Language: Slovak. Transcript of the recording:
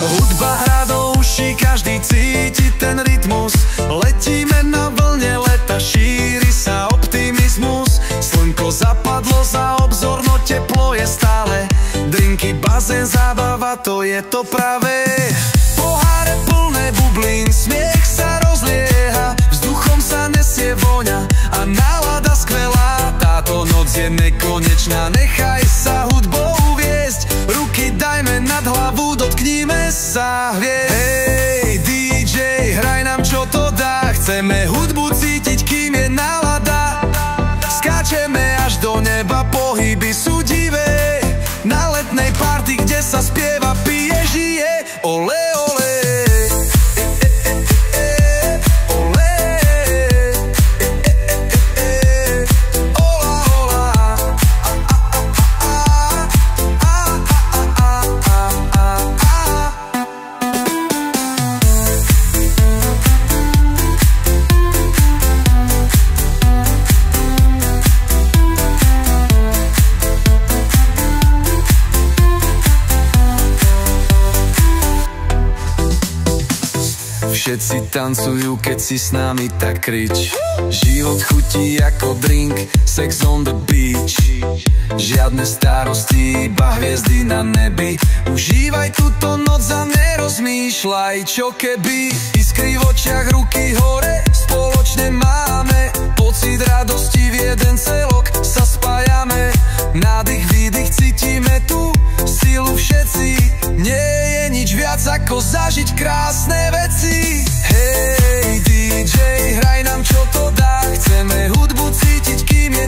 Hudba hrá do uší, každý cíti ten rytmus. Letíme na vlne leta, šíri sa optimizmus. Slnko zapadlo za obzor, no teplo je stále. Drinky, bazén, zábava, to je to pravé. Poháre plné bublín, smiech sa rozlieha, vzduchom sa nesie vôňa a nálada skvelá. Táto noc je nekonečná, nechaj sa hudbou uviesť. Ruky dajme nad hlavu, dotkníme sa hviezd. Hej, DJ, hraj nám čo to dá. Chceme hudbu cítiť, kým je nálada. Skáčeme až do neba, pohyby sú divé. Na letnej party, kde sa spieva, pije, žije. Ole, ole. Všetci tancujú, keď si s nami, tak krič. Život chutí ako drink, sex on the beach. Žiadne starosti, iba hviezdy na nebi. Užívaj túto noc a nerozmýšľaj, čo keby. Iskry v očiach, ruky hore, spoločne máme pocit radosti, v jeden celok sa spájame. Nádych, výdych, cítime tú silu všetci. Nie je nič viac ako zažiť krásne veci. Hej, DJ, hraj nám čo to dá. Chceme hudbu cítiť, kým je